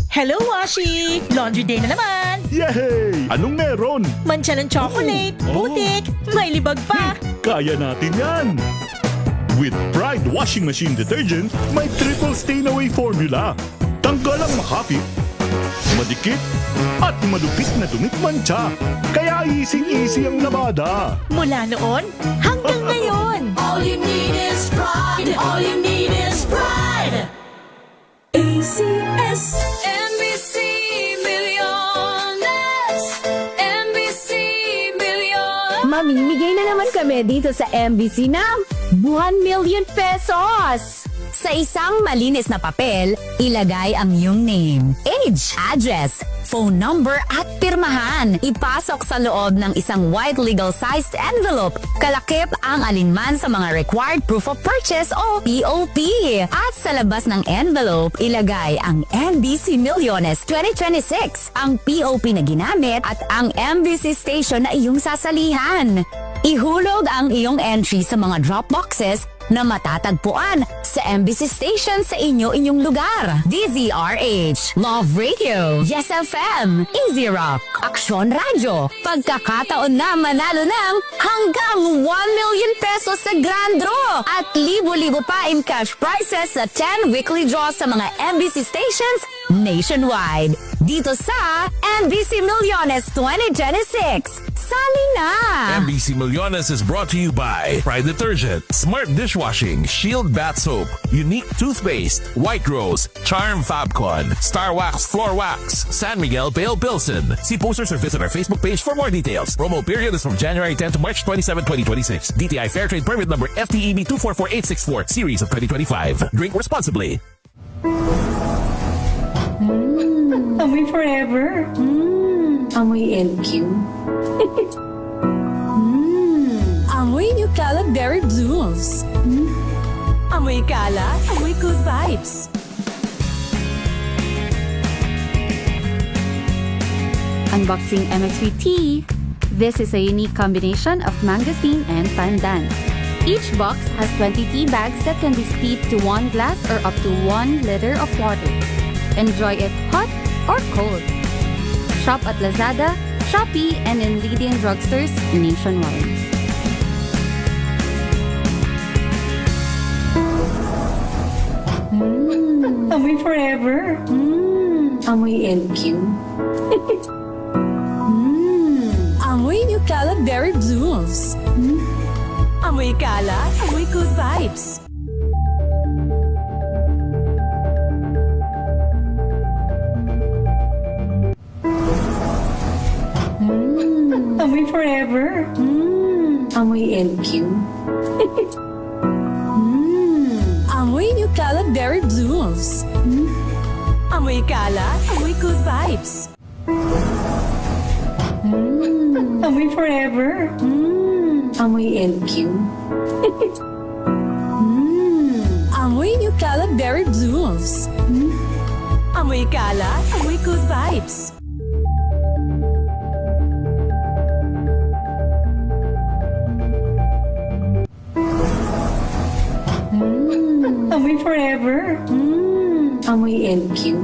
Hello, Washi! Laundry day na naman! Yay! Anong meron? Mancha ng chocolate, putik, may libag pa! Kaya natin yan! With Pride Washing Machine Detergent, may triple stain-away formula. Tanggal ang makapit, madikit, at malupit na dumit mancha. Kaya easy-easy ang labada. Mula noon hanggang ngayon! All you need is pride. All you need is pride. ACS. NBC Milliones. NBC Milliones. Mamimigay na naman kami dito sa MBC ng 1 million pesos! Sa isang malinis na papel, ilagay ang iyong name, age, address, phone number at pirmahan. Ipasok sa loob ng isang white legal-sized envelope. Kalakip ang alinman sa mga required proof of purchase o POP. At sa labas ng envelope, ilagay ang MBC Milliones 2026, ang POP na ginamit at ang MBC station na iyong sasalihan. Ihulog ang iyong entry sa mga drop boxes na matatagpuan sa MBC station sa inyong lugar. DZRH, Love Radio, Yes FM, Easy Rock, Aksyon Radio. Pagkakataon na manalo ng hanggang 1 million pesos sa Grand Draw at libo-libo pa in cash prizes sa 10 weekly draws sa mga MBC stations nationwide. Dito sa MBC Milliones 2026. Sali na! MBC Milliones is brought to you by Pride Detergent, Smart Dishwashing, Shield Bath Soap, Unique Toothpaste, White Rose, Charm Fabcon, Star Wax Floor Wax, San Miguel Pale Pilsen. See posters or visit our Facebook page for more details. Promo period is from January 10 to March 27, 2026. DTI Fairtrade Permit Number FTEB 244864, Series of 2025. Drink responsibly. Amoy forever. Amoy LQ. Amoy New Caleb Berry Blues. Amoy kalat, amoy good vibes! Unboxing MX3 tea. This is a unique combination of mangosteen and pandan. Each box has 20 tea bags that can be steeped to 1 glass or up to 1 liter of water. Enjoy it hot or cold. Shop at Lazada, Shopee, and in leading drugstores nationwide. Amoy forever. Amoy LQ. Amoy New Caleb Berry Blues. Amoy kalat, amoy good vibes! Amoy forever. Amoy LQ. Amoy New Caleb Berry Blues. Amoy kalat, amoy good vibes! Amoy forever. Amoy LQ. Amoy New Caleb Berry Blues. Amoy kalat, amoy good vibes! Amoy forever. Amoy LQ.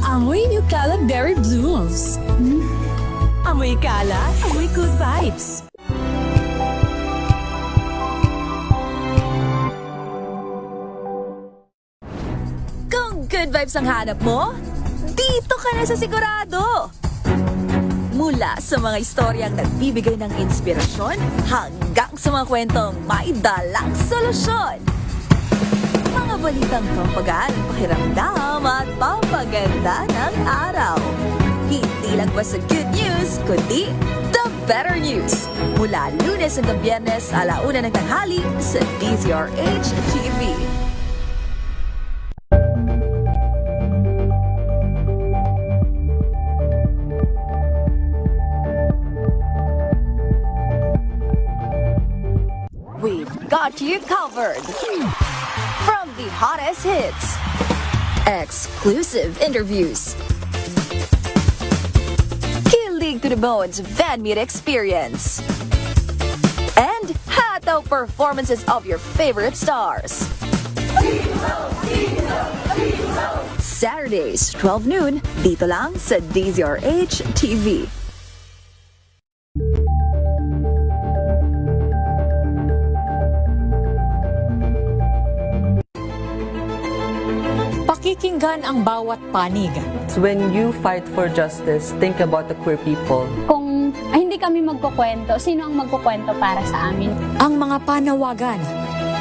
Amoy New Caleb Berry Blues. Amoy kalat, amoy good vibes! Kung good vibes ang hanap mo, dito ka na sa sigurado! Mula sa mga istoryang nagbibigay ng inspirasyon hanggang sa mga kwentong may dalang solusyon. Mga balitang pampagaan, pakiramdam at pampaganda ng araw. Hindi lang basta good news, kundi the better news. Mula Lunes hanggang Biyernes, 1:00 ng tanghali sa DZRH TV. We've got you covered. From the hottest hits, exclusive interviews, kilig to the bones fan meet experience, and hataw performances of your favorite stars. Saturdays, 12 noon, dito lang sa DZRH TV. Pakikinggan ang bawat panig. When you fight for justice, think about the queer people. Kung hindi kami magkukwento, sino ang magkukwento para sa amin? Ang mga panawagan,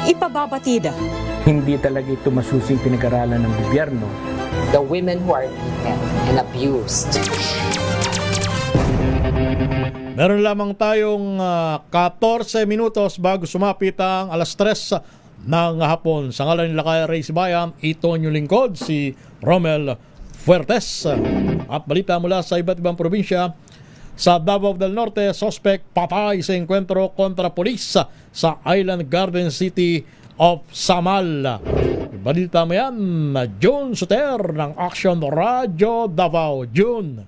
ipababatid. Hindi talaga ito masusing pinag-aralan ng gobyerno. The women who are beaten and abused. Meron lamang tayong 14 minutos bago sumapit ang alas 3 ng hapon. Sa ngalan ni Lakay Reyes Bayan, ito yung lingkod, si Romel Fuertes. At balita mula sa iba't ibang probinsya. Sa Davao del Norte, suspect patay sa enkwentro kontra polis sa Island Garden City of Samal. Balita mo yan, June Suter ng Action Radio Davao. June.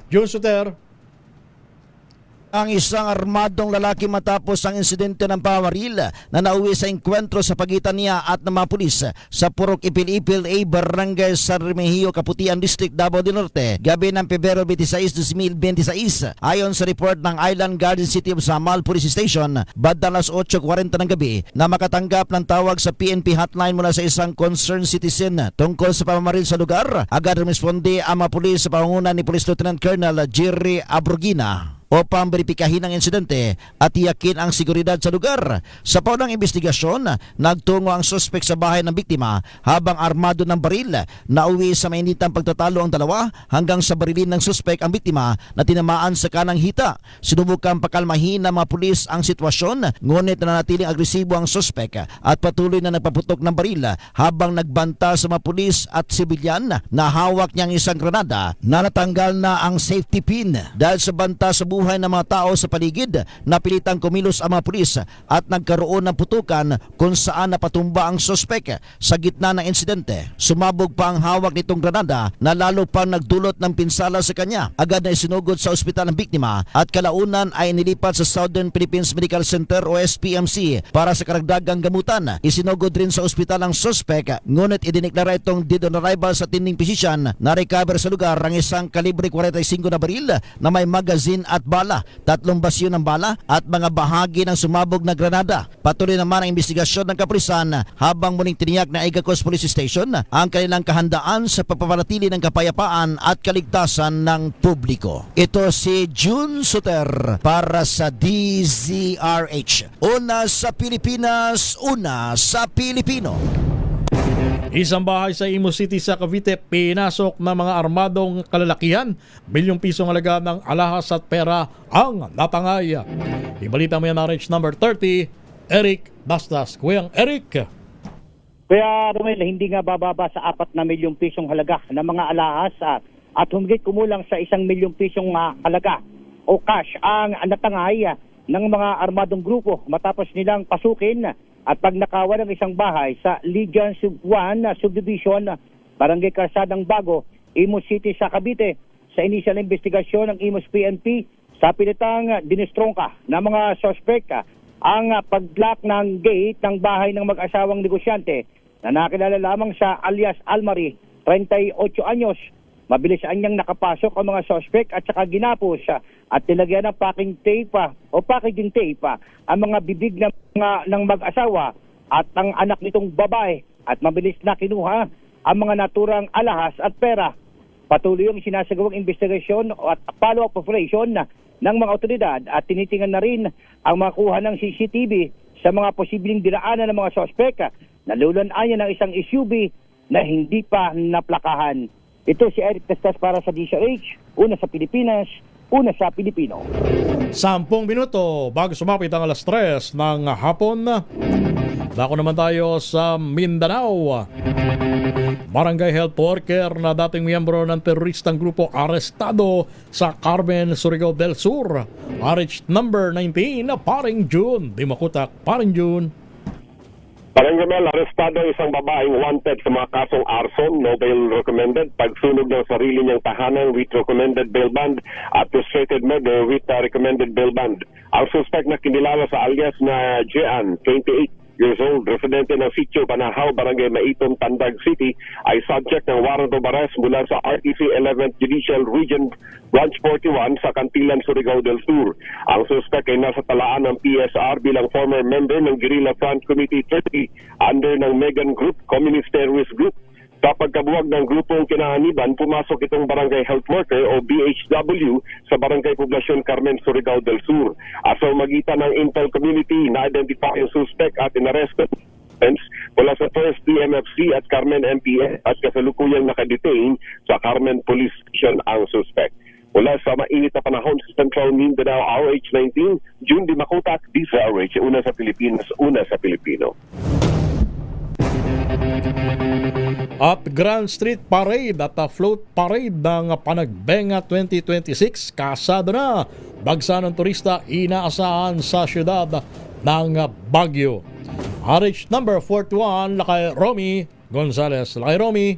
June Suter. Ang isang armadong lalaki matapos ang insidente ng pamaril na nauwi sa enkwentro sa pagitan niya at ng mga pulis sa Purok Ipil-Ipil A, Barangay San Remigio, Kaputian District, Davao del Norte, gabi ng Pebrero 26, 2026. Ayon sa report ng Island Garden City of Samal Police Station, bandang alas 8:40 ng gabi na makatanggap ng tawag sa PNP hotline mula sa isang concerned citizen tungkol sa pamamaril sa lugar, agad rumisponde ang mga pulis sa pangunguna ni Police Lieutenant Colonel Jerry Abrogina upang beripikahin ang insidente at tiyakin ang seguridad sa lugar. Sa paunang investigasyon, nagtungo ang suspek sa bahay ng biktima habang armado ng baril. Nauwi sa mainitang pagtatalo ang dalawa hanggang sa barilin ng suspek ang biktima na tinamaan sa kanang hita. Sinubukang pakalmahin ng mga pulis ang sitwasyon, ngunit nanatiling agresibo ang suspek at patuloy na nagpaputok ng baril habang nagbanta sa mga pulis at sibilyan na hawak niyang isang granada na natanggal na ang safety pin. Dahil sa banta sa buhay ng mga tao sa paligid, napilitang kumilos ang mga pulis at nagkaroon ng putukan kung saan napatumba ang suspek sa gitna ng insidente. Sumabog pa ang hawak nitong granada na lalo pang nagdulot ng pinsala sa kanya. Agad na isinugod sa ospital ng biktima at kalaunan ay nilipat sa Southern Philippines Medical Center o SPMC para sa karagdagang gamutan. Isinugod rin sa ospital ang suspek, ngunit idineklara itong dead on arrival sa tinding physician na recover sa lugar ang isang kalibre 45 na baril na may magazine at bala, 3 basyo ng bala at mga bahagi ng sumabog na granada. Patuloy naman ang investigasyon ng kapulisan habang muling tiniyak na Igacos Police Station ang kanilang kahandaan sa pagpapanatili ng kapayapaan at kaligtasan ng publiko. Ito si June Suter para sa DZRH. Una sa Pilipinas, una sa Pilipino. Isang bahay sa Imus City sa Cavite, pinasok ng mga armadong kalalakihan. Milyong pisong halaga ng alahas at pera ang natangay. Ibalita mo yan na RH number 30, Eric Bastas. Kuyang Eric. Kaya Romel, hindi nga bababa sa 4 na milyong pisong halaga ng mga alahas at humigit kumulang sa 1 milyong pisong halaga o cash ang natangay ng mga armadong grupo matapos nilang pasukin at pagnakawan ng isang bahay sa Legion 1 Subdivision, Barangay Calsadang Bago, Imus City sa Cavite. Sa initial investigasyon ng Imus PNP, sa pilitang dinistrongka ng mga suspect ang paglock ng gate ng bahay ng mag-asawang negosyante na nakilala lamang sa alias Almari, 38 anyos. Mabilis anyang nakapasok ang mga suspect at saka ginapos at nilagyan ng packaging tape ang mga bibig ng mag-asawa at ang anak nitong babae at mabilis na kinuha ang mga naturang alahas at pera. Patuloy yung sinasagawang investigasyon at follow-up operation ng mga otoridad at tinitingnan na rin ang makuha ng CCTV sa mga posibleng diraanan ng mga suspect na lulunayan ng isang SUV na hindi pa naplakahan. Ito si Eric Bastas para sa DZRH, una sa Pilipinas, una sa Pilipino. 10 minuto bago sumapit ang alas 3 ng hapon. Dako naman tayo sa Mindanao. Barangay health worker na dating miyembro ng teroristang grupo arestado sa Carmen, Surigao del Sur. RH number 19, Paring June. Di makutak, Paring June. Parang Romel, arestado isang babaeng wanted sa mga kasong arson, no bail recommended, pagsunog ng sarili niyang tahanan with recommended bail bond at frustrated murder with recommended bail bond. Ang suspect na kinilala sa alias na Jean, 28 years old, residente ng Sitio Banahaw, Barangay Maiton, Tandag City, ay subject ng warrant of arrest mula sa RTC 11th Judicial Region Branch 41 sa Cantilan, Surigao del Sur. Ang suspect ay nasa talaan ng PSR bilang former member ng Guerrilla Front Committee 30 under ng Megan Group, Communist Terrorist Group. Sa pagkabuwag ng grupong kinahaniban, pumasok itong Barangay Health Worker o BHW sa Barangay Poblasyon Carmen, Surigao del Sur. Sa magitan ng Intel Community, na-identify yung suspect at inarrested mula sa 1st PMFC at Carmen MPS at kasalukuyang nakadetain sa Carmen Police Station ang suspect. Mula sa mainit na panahon sa Central Mindanao, RH19, June Di Makutak, DZRH, una sa Pilipinas, una sa Pilipino. At Grand Street Parade at Float Parade ng Panagbenga 2026, kasado na. Bagsa ng turista inaasahan sa siyudad ng Baguio. RH number 41, Lakay Romy Gonzales. Lakay Romy.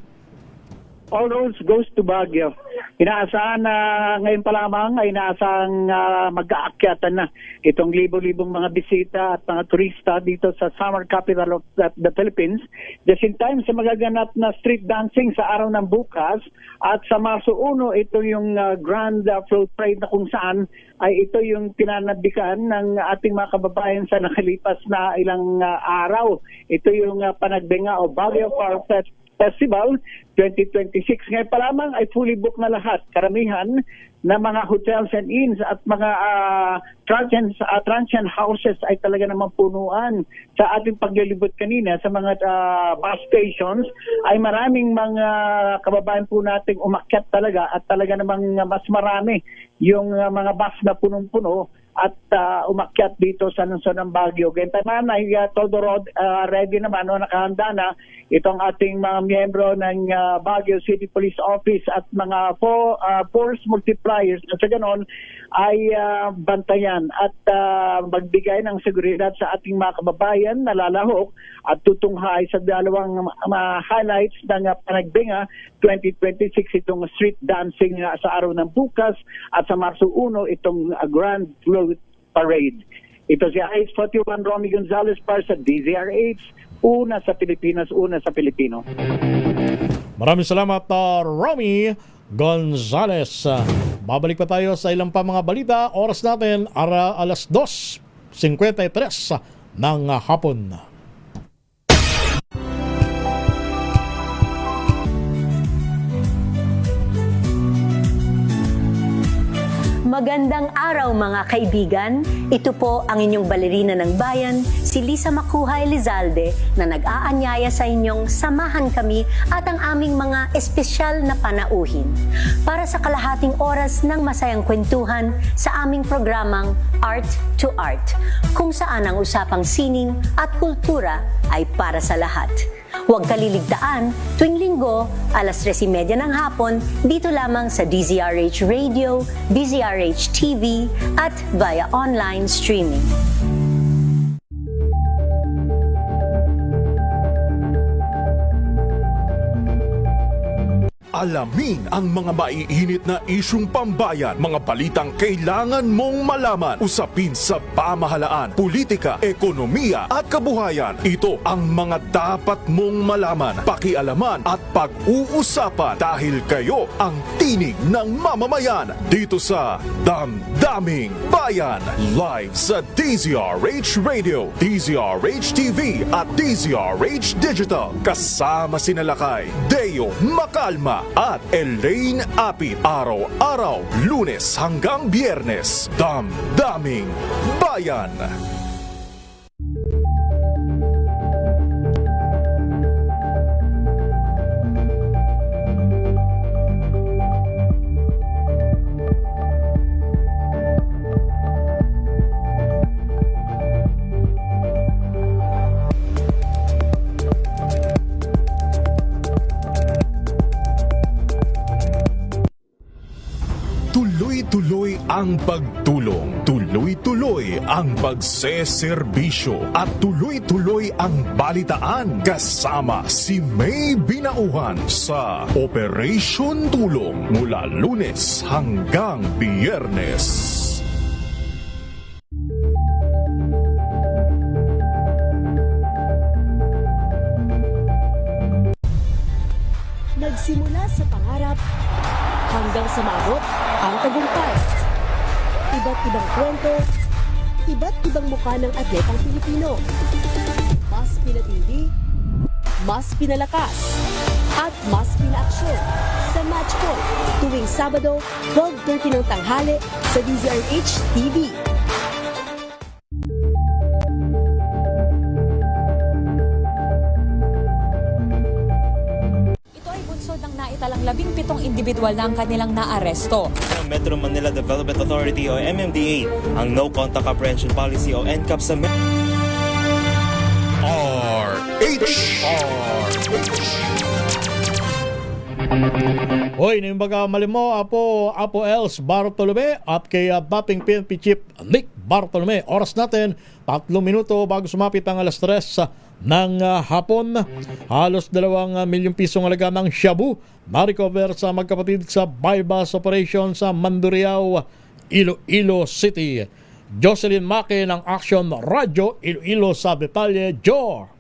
All roads goes to Baguio. Inaasahan na ngayon pa lamang ay inaasahang mag-aakyatan na itong libo-libong mga bisita at mga turista dito sa summer capital of the Philippines. Just in time sa magaganap na street dancing sa araw ng bukas at sa Marso 1, ito yung Grand Float Parade na kung saan ay ito yung pinanabikan ng ating mga kababayan sa nakalipas na ilang araw. Ito yung Panagbenga o Baguio Fire Festival 2026. Ngayon pa lamang ay fully booked na lahat. Karamihan na mga hotels and inns at mga transient houses ay talaga namang punuan. Sa ating paglilibot kanina sa mga bus stations ay maraming mga kababayan po nating umakyat talaga at talaga namang mas marami yung mga bus na punong-puno at umakyat dito sa lungsod ng Baguio. Ganyan naman ay todo road ready naman o nakahanda na itong ating mga miyembro ng Baguio City Police Office at mga force multipliers na sa ganon ay bantayan at magbigay ng seguridad sa ating mga kababayan na lalahok at tutunghay sa dalawang highlights ng Panagbenga 2026, itong street dancing sa araw ng bukas at sa Marso 1 itong Grand Float Parade. Ito si RH41 Romy Gonzales para sa DZRH, una sa Pilipinas, una sa Pilipino. Maraming salamat, Romy Gonzales. Babalik pa tayo sa ilang pa mga balita. Oras natin alas 2:53 ng hapon. Magandang araw mga kaibigan. Ito po ang inyong balerina ng bayan, si Lisa Makuha Elizalde, na nag-aanyaya sa inyong samahan kami at ang aming mga espesyal na panauhin para sa kalahating oras ng masayang kwentuhan sa aming programang Art to Art, kung saan ang usapang sining at kultura ay para sa lahat. Huwag kaliligtaan, tuwing linggo, alas 3:30 ng hapon, dito lamang sa DZRH Radio, DZRH TV, at via online streaming. Alamin ang mga maiinit na isyung pambayan, mga balitang kailangan mong malaman, usapin sa pamahalaan, politika, ekonomiya at kabuhayan. Ito ang mga dapat mong malaman, pakialaman at pag-uusapan dahil kayo ang tinig ng mamamayan dito sa Damdaming Bayan. Live sa DZRH Radio, DZRH TV at DZRH Digital. Kasama sina Lakay, Deo Macalma at Elaine Apit. Araw-araw, Lunes hanggang Biyernes. Damdaming Bayan. Tuloy-tuloy ang ang pagtulong, tuloy-tuloy ang pagseserbisyo at tuloy-tuloy ang balitaan kasama si May Binauhan sa Operation Tulong mula Lunes hanggang Biyernes. Nagsimula sa pangarap hanggang sa maabot ang tagumpay. Iba't ibang kwento, iba't ibang mukha ng atletang Pilipino. Mas pinatindi, mas pinalakas, at mas pinaaksyon sa Match Point tuwing Sabado, 12:30 ng tanghali sa DZRH TV. Talang 17 individual na ang kanilang naaresto. Metro Manila Development Authority o MMDA ang No Contact Apprehension Policy o NCAP sa Hoy, nimbaga malimo Apo Els Bartolome at kay dating PNP Chief Nick Bartolome. Oras natin 3 minuto bago sumapit ang alas 3 ng hapon. Halos 2 milyong pisong halaga ng shabu na-recover sa magkapatid sa bypass operation sa Mandurriao, Iloilo City. Jocelyn Maque ng Action Radio Iloilo sa detalye. Jor.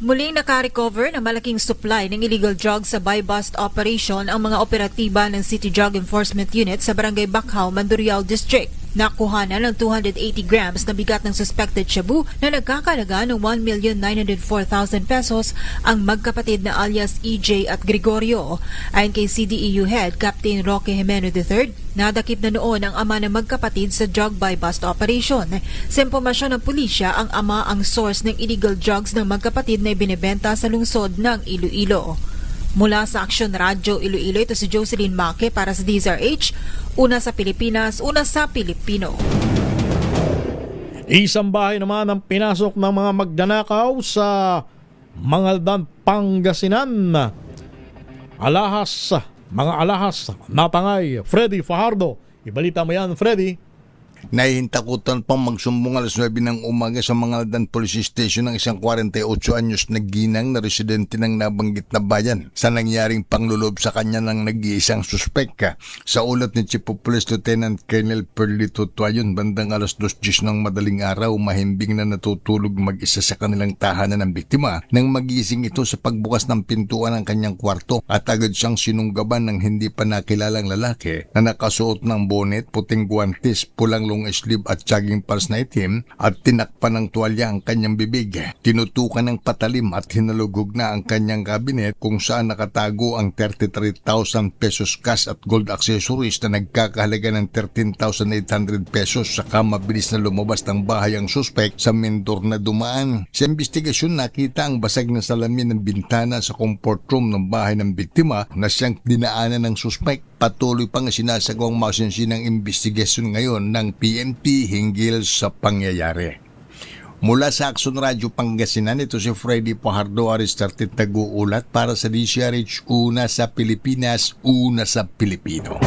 Muling nakarecover ng malaking supply ng illegal drugs sa buy-bust operation ang mga operatiba ng City Drug Enforcement Unit sa Barangay Bacau, Mandurriao District. Nakuhanan ng 280 grams na bigat ng suspected shabu na nagkakalaga ng 1,904,000 pesos ang magkapatid na alias EJ at Gregorio. Ayon kay CDEU Head Captain Roque Jimeno III, nadakip na noon ang ama ng magkapatid sa drug buy-bust operation. Sa impormasyon ng pulisya, ang ama ang source ng illegal drugs ng magkapatid na ibinebenta sa lungsod ng Iloilo. Mula sa Action Radio Iloilo, ito si Jocelyn Maque para sa DZRH, una sa Pilipinas, una sa Pilipino. Isang bahay naman ang pinasok ng mga magdanakaw sa Mangaldan, Pangasinan. Mga alahas, natangay. Freddy Fajardo. Ibalita mo yan, Freddy. Nahihintakutan pang magsumbong alas 9 ng umaga sa Mangaldan Police Station ng isang 48 anyos na ginang na residente ng nabanggit na bayan sa nangyaring panglulob sa kanya ng nag-iisang suspek. Sa ulat ni Chief of Police Lieutenant Colonel Perlito Tuayon, bandang alas 2:10 ng madaling araw, mahimbing na natutulog mag-isa sa kanilang tahanan ng biktima nang magising ito sa pagbukas ng pintuan ng kanyang kwarto at agad siyang sinunggaban ng hindi pa nakilalang lalaki na nakasuot ng bonnet, puting guwantes, pulang long sleeve at jogging pants na itim at tinakpan ng tuwalya ang kanyang bibig. Tinutukan ng patalim at hinalugog na ang kanyang kabinet kung saan nakatago ang 33,000 pesos cash at gold accessories na nagkakahalaga ng 13,800 pesos. Saka mabilis na lumabas ng bahay ang suspect sa mentor na dumaan. Sa investigasyon, nakita ang basag na salamin ng bintana sa comfort room ng bahay ng biktima na siyang dinaanan ng suspect. Patuloy pang sinasagawang masinsinang investigasyon ngayon ng PNP hinggil sa pangyayari. Mula sa Action Radio Pangasinan, ito si Freddy Fajardo Aristartid nag-uulat para sa DZRH, una sa Pilipinas, una sa Pilipino.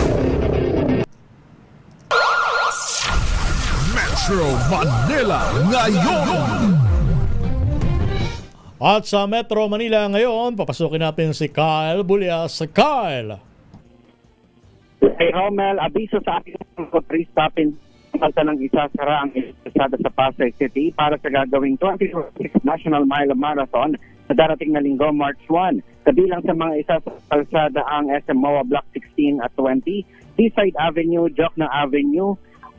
Metro Manila ngayon! At sa Metro Manila ngayon, papasukin natin si Kyle Bulias. Kyle! Hey Romel, abiso sa ating stopin pagta ng isasara ang isasada sa Pasay City para sa gagawing 2026 National Mile Marathon sa darating na linggo, March 1. Kabilang sa mga isasada ang SM MOA Block 16 at 20, Seaside Avenue, Jokna Avenue,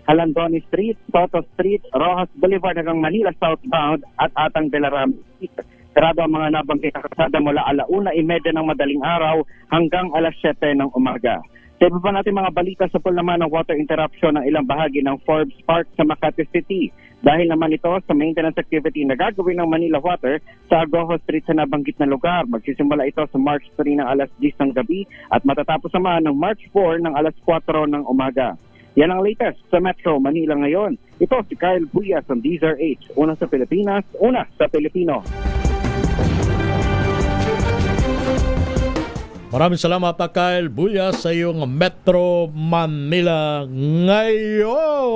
Halandoni Street, Soto Street, Rojas Boulevard hanggang Manila Southbound at Atang de la Rambla Street. Sarado ang mga nabanggit na kalsada mula 1:30 ng madaling araw hanggang alas 7 ng umaga. Sa iba pa natin mga balita, sa pool naman ng water interruption ng ilang bahagi ng Forbes Park sa Makati City. Dahil naman ito sa maintenance activity na gagawin ng Manila Water sa Agoho Street sa nabanggit na lugar. Magsisimula ito sa March 3 ng alas 10 ng gabi at matatapos naman ng March 4 ng alas 4 ng umaga. Yan ang latest sa Metro Manila ngayon. Ito si Kyle Bulias ng DZRH, una sa Pilipinas, una sa Pilipino. Maraming salamat Kyle Bullas sa iyong Metro Manila ngayon.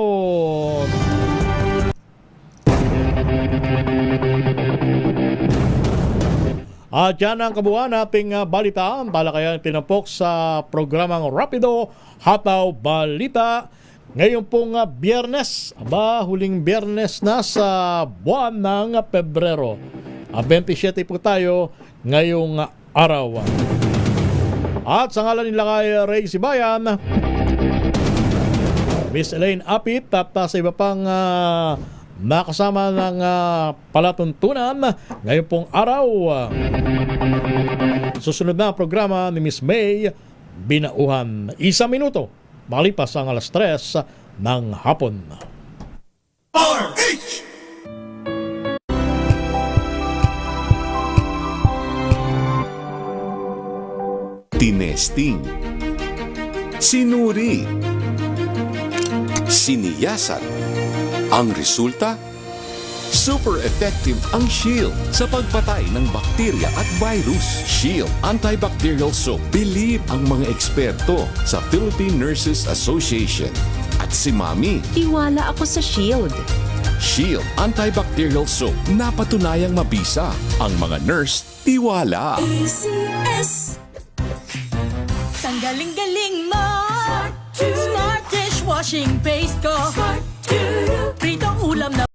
At yan ang kabuuan nating balitaan. Talakayan tinapok sa programang Rapido Hataw Balita. Ngayon pong Biyernes, huling Biyernes na sa buwan ng Pebrero. 27 po tayo ngayong araw. At sa ngalan nila kay Ray Sibayan, Miss Elaine Apit at sa iba pang nakasama ng palatuntunan ngayon pong araw. Susunod na ang programa ni Miss May Binauhan. 1 minuto malipas ang 3:00 ng hapon. Tinesting, sinuri, siniyasan. Ang resulta? Super effective ang Shield sa pagpatay ng bakterya at virus. Shield Antibacterial Soap. Believe ang mga eksperto sa Philippine Nurses Association. At si Mami. Tiwala ako sa Shield. Shield Antibacterial Soap. Napatunayang mabisa. Ang mga nurse, tiwala. ACS. Ang galing-galing mo. Smart dishwashing paste ko. Smart Pritong ulam na